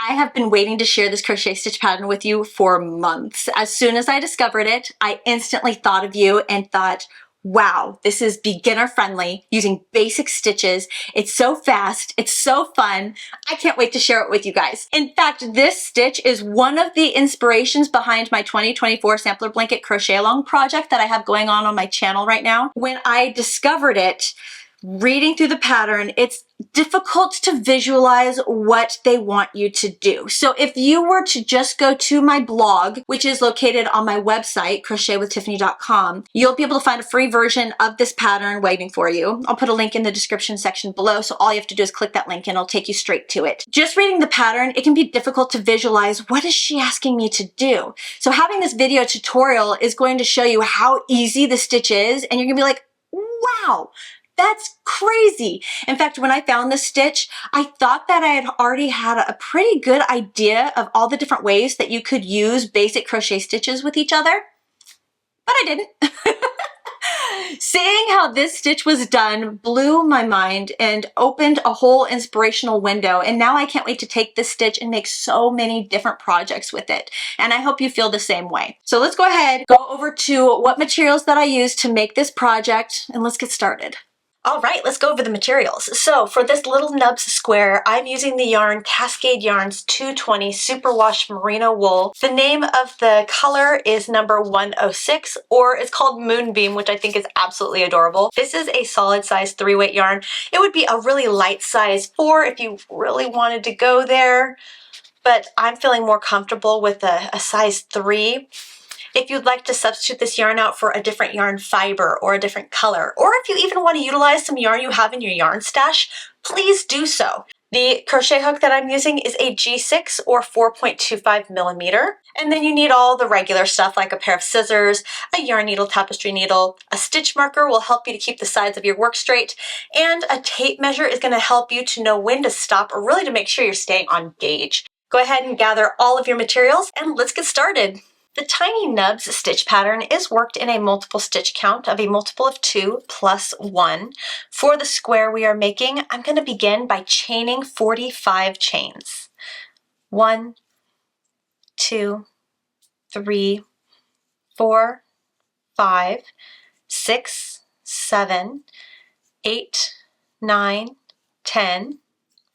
I have been waiting to share this crochet stitch pattern with you for months. As soon as I discovered it, I instantly thought of you and thought, wow, this is beginner friendly using basic stitches. It's so fast. It's so fun. I can't wait to share it with you guys. In fact, this stitch is one of the inspirations behind my 2024 sampler blanket crochet along project that I have going on my channel right now. When I discovered it, reading through the pattern, it's difficult to visualize what they want you to do. So if you were to just go to my blog, which is located on my website, crochetwithtiffany.com, you'll be able to find a free version of this pattern waiting for you. I'll put a link in the description section below, so all you have to do is click that link and it'll take you straight to it. Just reading the pattern, it can be difficult to visualize what is she asking me to do. So having this video tutorial is going to show you how easy the stitch is, and you're gonna be like, wow, that's crazy. In fact, when I found this stitch, I thought that I had already had a pretty good idea of all the different ways that you could use basic crochet stitches with each other, but I didn't. Seeing how this stitch was done blew my mind and opened a whole inspirational window. And now I can't wait to take this stitch and make so many different projects with it. And I hope you feel the same way. So let's go ahead, go over to what materials that I used to make this project, and let's get started. All right, let's go over the materials. So for this Little Nubs square, I'm using the yarn Cascade Yarns 220 Superwash Merino wool. The name of the color is number 106, or it's called Moonbeam, which I think is absolutely adorable. This is a solid size 3-weight yarn. It would be a really light size 4 if you really wanted to go there, but I'm feeling more comfortable with a size 3. If you'd like to substitute this yarn out for a different yarn fiber or a different color, or if you even want to utilize some yarn you have in your yarn stash, please do so. The crochet hook that I'm using is a G6 or 4.25 millimeter. And then you need all the regular stuff like a pair of scissors, a yarn needle, tapestry needle, a stitch marker will help you to keep the sides of your work straight, and a tape measure is going to help you to know when to stop or really to make sure you're staying on gauge. Go ahead and gather all of your materials and let's get started. The Tiny Nubs stitch pattern is worked in a multiple stitch count of a multiple of 2 plus 1. For the square we are making, I'm going to begin by chaining 45 chains. 1, 2, 3, 4, 5, 6, 7, 8, 9, 10,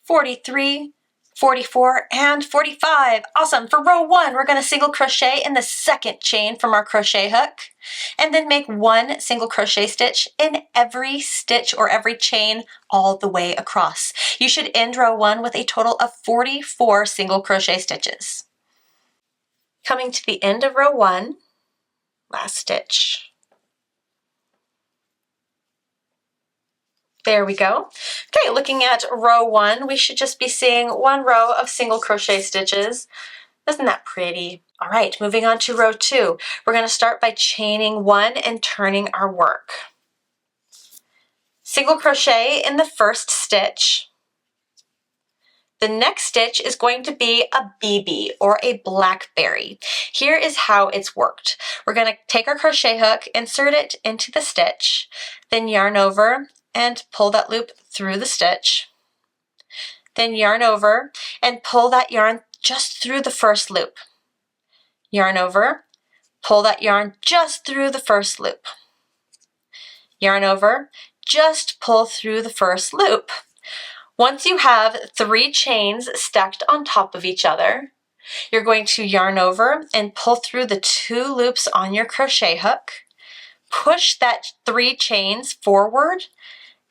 43, 44, and 45. Awesome. For row 1, we're going to single crochet in the second chain from our crochet hook, and then make 1 single crochet stitch in every stitch or every chain all the way across. You should end row 1 with a total of 44 single crochet stitches. Coming to the end of row 1, last stitch. There we go. Okay, looking at row 1, we should just be seeing 1 row of single crochet stitches. Isn't that pretty? All right, moving on to row 2. We're going to start by chaining 1 and turning our work. Single crochet in the first stitch. The next stitch is going to be a BB or a blackberry. Here is how it's worked. We're going to take our crochet hook, insert it into the stitch, then yarn over and pull that loop through the stitch. Then yarn over and pull that yarn just through the first loop. Yarn over, pull that yarn just through the first loop. Yarn over, just pull through the first loop. Once you have 3 chains stacked on top of each other, you're going to yarn over and pull through the 2 loops on your crochet hook. Push that 3 chains forward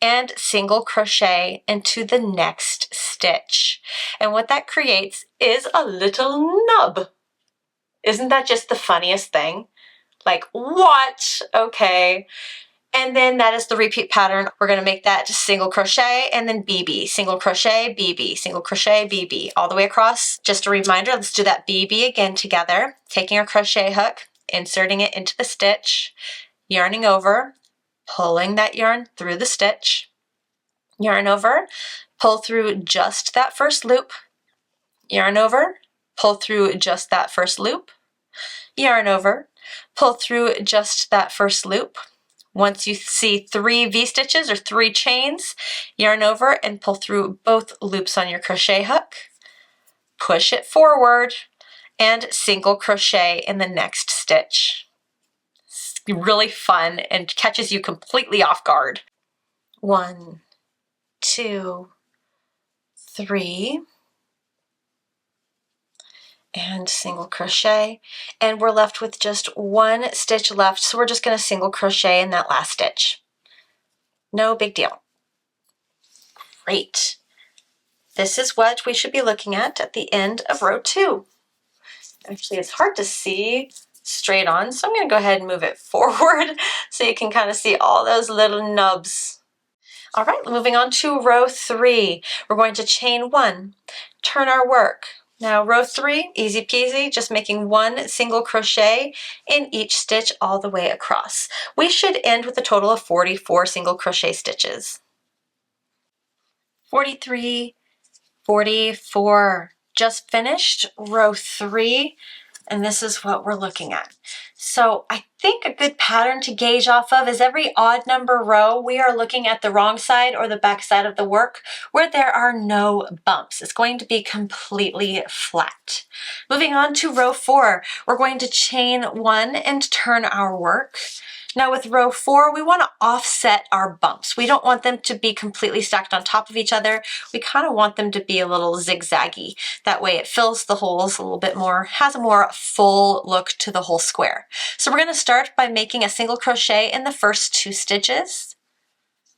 and single crochet into the next stitch. And what that creates is a little nub. Isn't that just the funniest thing? Like, what? Okay. And then that is the repeat pattern. We're going to make that single crochet and then BB, single crochet, BB, single crochet, BB, all the way across. Just a reminder, let's do that BB again together. Taking our crochet hook, inserting it into the stitch, yarning over, pulling that yarn through the stitch, yarn over, pull through just that first loop, yarn over, pull through just that first loop, yarn over, pull through just that first loop. Once you see 3 V-stitches or 3 chains, yarn over and pull through both loops on your crochet hook, push it forward, and single crochet in the next stitch. It's really fun and catches you completely off guard. 1, 2, 3, and single crochet, and we're left with just one stitch left, so we're just going to single crochet in that last stitch. No big deal. Great. This is what we should be looking at the end of row 2. Actually, it's hard to see straight on, so I'm going to go ahead and move it forward so you can kind of see all those little nubs. All right, moving on to row 3. We're going to chain 1, turn our work. Now row 3, easy peasy, just making one single crochet in each stitch all the way across. We should end with a total of 44 single crochet stitches. 43, 44, just finished row 3, and this is what we're looking at. So I think a good pattern to gauge off of is every odd number row, we are looking at the wrong side or the back side of the work where there are no bumps. It's going to be completely flat. Moving on to row 4, we're going to chain 1 and turn our work. Now with row 4, we want to offset our bumps. We don't want them to be completely stacked on top of each other. We kind of want them to be a little zigzaggy. That way it fills the holes a little bit more, has a more full look to the whole square. So we're going to start by making a single crochet in the first 2 stitches.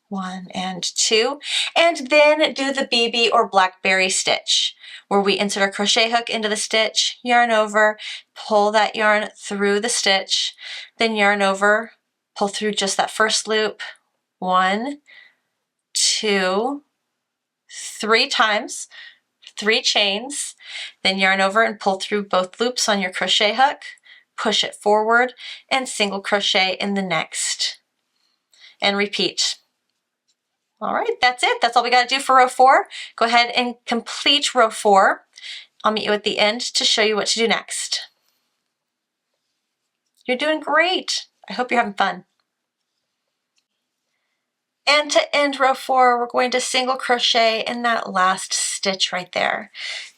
1 and 2, and then do the BB or blackberry stitch where we insert our crochet hook into the stitch, yarn over, pull that yarn through the stitch, then yarn over, pull through just that first loop, 1, 2, 3 times, 3 chains, then yarn over and pull through both loops on your crochet hook, push it forward, and single crochet in the next, and repeat. All right, that's it. That's all we got to do for row 4. Go ahead and complete row 4. I'll meet you at the end to show you what to do next. You're doing great. I hope you're having fun. And to end row 4, we're going to single crochet in that last stitch right there.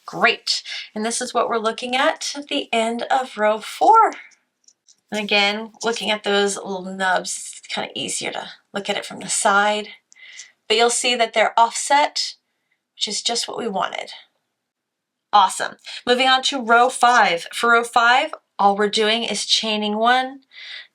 Great. And this is what we're looking at the end of row 4. And again, looking at those little nubs, it's kind of easier to look at it from the side. But you'll see that they're offset, which is just what we wanted. Awesome. Moving on to row 5. For row 5, all we're doing is chaining 1,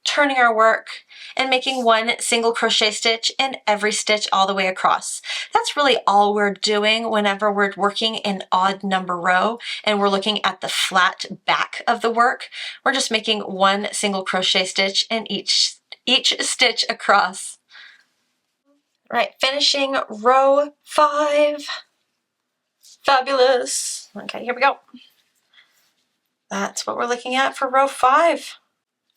turning our work, and making one single crochet stitch in every stitch all the way across. That's really all we're doing whenever we're working an odd number row and we're looking at the flat back of the work. We're just making one single crochet stitch in each stitch across. Right, finishing row 5. Fabulous. Okay, here we go. That's what we're looking at for row 5.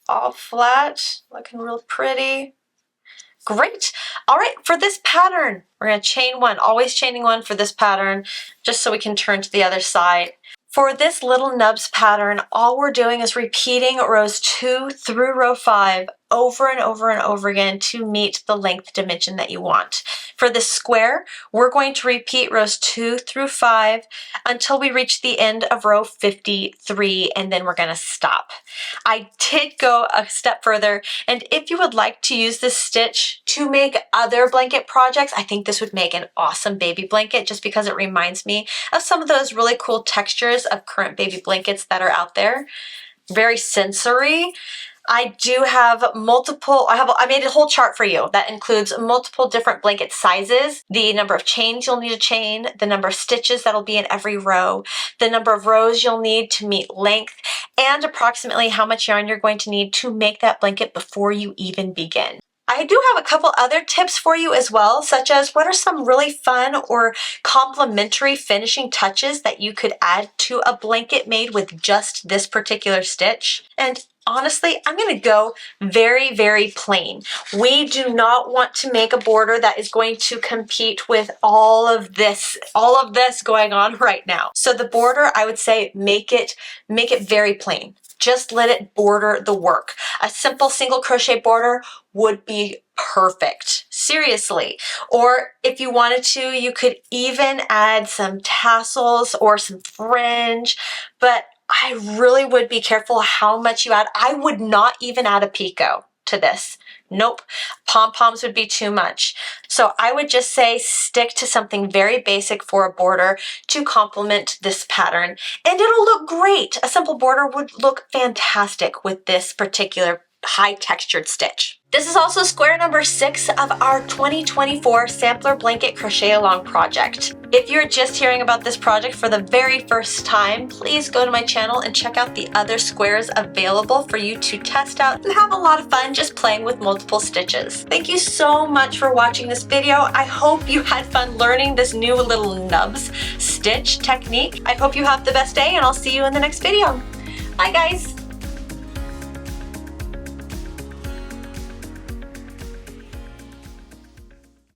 All flat, looking real pretty. Great. All right, for this pattern, we're going to chain 1, always chaining 1 for this pattern, just so we can turn to the other side. For this Little Nubs pattern, all we're doing is repeating rows 2 through row 5 over and over and over again to meet the length dimension that you want. For this square, we're going to repeat rows 2 through 5 until we reach the end of row 53, and then we're going to stop. I did go a step further, and if you would like to use this stitch to make other blanket projects, I think this would make an awesome baby blanket just because it reminds me of some of those really cool textures of current baby blankets that are out there. Very sensory. I do have I made a whole chart for you that includes multiple different blanket sizes, the number of chains you'll need to chain, the number of stitches that'll be in every row, the number of rows you'll need to meet length, and approximately how much yarn you're going to need to make that blanket before you even begin. I do have a couple other tips for you as well, such as what are some really fun or complementary finishing touches that you could add to a blanket made with just this particular stitch. And honestly, I'm going to go very, very plain. We do not want to make a border that is going to compete with all of this going on right now. So the border, I would say, make it very plain. Just let it border the work. A simple single crochet border would be perfect. seriously. Or if you wanted to, you could even add some tassels or some fringe, but I really would be careful how much you add. I would not even add a picot to this. Nope, pom-poms would be too much. So I would just say stick to something very basic for a border to complement this pattern, and it'll look great. A simple border would look fantastic with this particular high textured stitch. This is also square number 6 of our 2024 Sampler Blanket Crochet Along project. If you're just hearing about this project for the very first time, please go to my channel and check out the other squares available for you to test out and have a lot of fun just playing with multiple stitches. Thank you so much for watching this video. I hope you had fun learning this new Little Nubs stitch technique. I hope you have the best day, and I'll see you in the next video. Bye guys!